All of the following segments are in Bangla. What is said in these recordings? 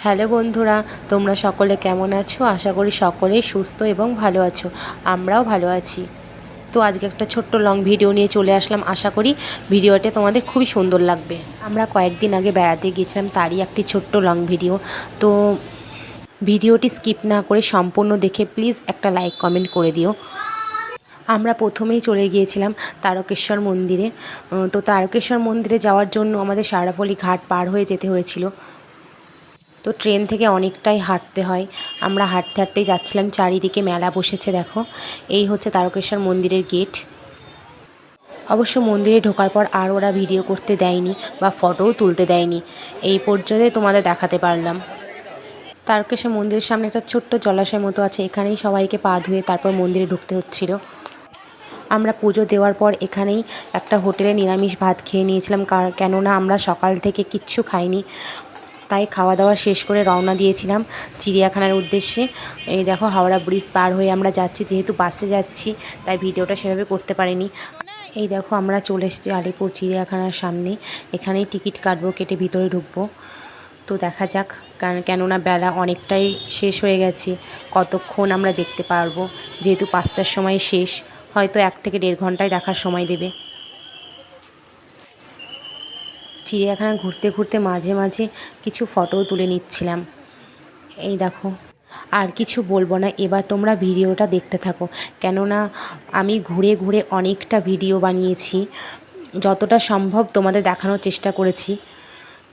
হ্যালো বন্ধুরা, তোমরা সকলে কেমন আছো? আশা করি সকলেই সুস্থ এবং ভালো আছো। আমরাও ভালো আছি। তো আজকে একটা ছোট্ট লং ভিডিও নিয়ে চলে আসলাম। আশা করি ভিডিওটা তোমাদের খুবই সুন্দর লাগবে। আমরা কয়েকদিন আগে বেড়াতে গিয়েছিলাম, তারই একটি ছোট্ট লং ভিডিও। তো ভিডিওটি স্কিপ না করে সম্পূর্ণ দেখে প্লিজ একটা লাইক কমেন্ট করে দিও। আমরা প্রথমেই চলে গিয়েছিলাম তারকেশ্বর মন্দিরে। তো তারকেশ্বর মন্দিরে যাওয়ার জন্য আমাদের সারাফলি ঘাট পার হয়ে যেতে হয়েছিল। তো ট্রেন থেকে অনেকটাই হাঁটতে হয়। আমরা হাঁটতে হাঁটতেই যাচ্ছিলাম। চারিদিকে মেলা বসেছে, দেখো। এই হচ্ছে তারকেশ্বর মন্দিরের গেট। অবশ্য মন্দিরে ঢোকার পর আর ওরা ভিডিও করতে দেয়নি বা ফটোও তুলতে দেয়নি। এই পর্যন্তই তোমাদের দেখাতে পারলাম। তারকেশ্বর মন্দিরের সামনে একটা ছোট্ট জলাশয় মতো আছে, এখানেই সবাইকে পা ধুয়ে তারপর মন্দিরে ঢুকতে হচ্ছিল। আমরা পুজো দেওয়ার পর এখানেই একটা হোটেলে নিরামিষ ভাত খেয়ে নিয়েছিলাম, কেননা আমরা সকাল থেকে কিচ্ছু খাইনি। তাই খাওয়া দাওয়া শেষ করে রওনা দিয়েছিলাম চিড়িয়াখানার উদ্দেশ্যে। এই দেখো, হাওড়া ব্রিজ পার হয়ে আমরা যাচ্ছি। যেহেতু বাসে যাচ্ছি তাই ভিডিওটা সেভাবে করতে পারিনি। এই দেখো, আমরা চলে এসেছি আলিপুর চিড়িয়াখানার সামনে। এখানেই টিকিট কাটবো, কেটে ভিতরে ঢুকবো। তো দেখা যাক, কেননা বেলা অনেকটাই শেষ হয়ে গেছে। কতক্ষণ আমরা দেখতে পারবো, যেহেতু 5টার সময় শেষ, হয়তো 1 থেকে 1.5 ঘন্টায় দেখার সময় দেবে। চিড়িয়াখানা ঘুরতে ঘুরতে মাঝে মাঝে কিছু ফটোও তুলে নিচ্ছিলাম। এই দেখো, আর কিছু বলবো না, এবার তোমরা ভিডিওটা দেখতে থাকো। কেননা আমি ঘুরে ঘুরে অনেকটা ভিডিও বানিয়েছি, যতটা সম্ভব তোমাদের দেখানোর চেষ্টা করেছি।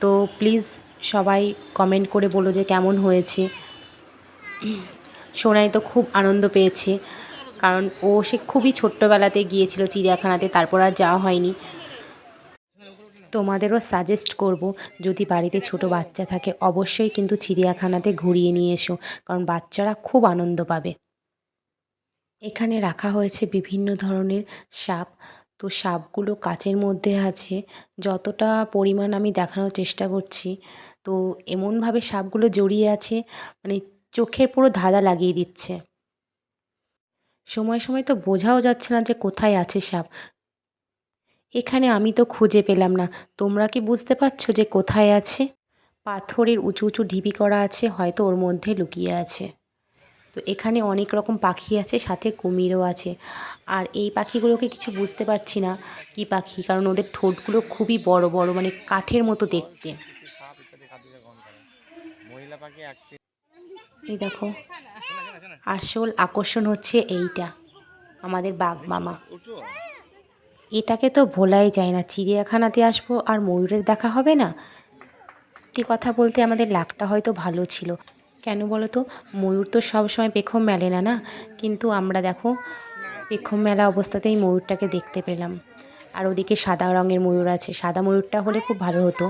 তো প্লিজ সবাই কমেন্ট করে বলো যে কেমন হয়েছে। সোনাই তো খুব আনন্দ পেয়েছে, কারণ সে খুবই ছোট্টবেলাতে গিয়েছিল চিড়িয়াখানাতে, তারপর আর যাওয়া হয়নি। তোমাদেরও সাজেস্ট করব, যদি বাড়িতে ছোট বাচ্চা থাকে অবশ্যই কিন্তু চিড়িয়াখানাতে ঘুরিয়ে নিয়ে এসো, কারণ বাচ্চারা খুব আনন্দ পাবে। এখানে রাখা হয়েছে বিভিন্ন ধরনের সাপ। তো সাপগুলো কাচের মধ্যে আছে, যতটা পরিমাণ আমি দেখানোর চেষ্টা করছি। তো এমনভাবে সাপগুলো জড়িয়ে আছে, মানে চোখের পুরো ধাঁধা লাগিয়ে দিচ্ছে। সময় সময় তো বোঝাও যাচ্ছে না যে কোথায় আছে সাপ। এখানে আমি তো খুঁজে পেলাম না, তোমরা কি বুঝতে পারছো যে কোথায় আছে? পাথরের উঁচু উঁচু ঢিবি করা আছে, হয়তো ওর মধ্যে লুকিয়ে আছে। তো এখানে অনেক রকম পাখি আছে, সাথে কুমিরও আছে। আর এই পাখিগুলোকে কিছু বুঝতে পারছি না কি পাখি, কারণ ওদের ঠোঁটগুলো খুবই বড় বড়, মানে কাঠের মতো দেখতে। এই দেখো, আসল আকর্ষণ হচ্ছে এইটা, আমাদের বাঘ মামা। এটাকে তো ভোলাই যায় না, চিড়িয়াখানাতে আসবো আর ময়ূরের দেখা হবে না। সত্যি কথা বলতে আমাদের লাকটা হয়তো ভালো ছিল। কেন বলো তো, ময়ূর তো সবসময় পেখম মেলে না না, কিন্তু আমরা দেখো পেখম মেলা অবস্থাতেই ময়ূরটাকে দেখতে পেলাম। আর ওদিকে সাদা রঙের ময়ূর আছে, সাদা ময়ূরটা হলে খুব ভালো হতো।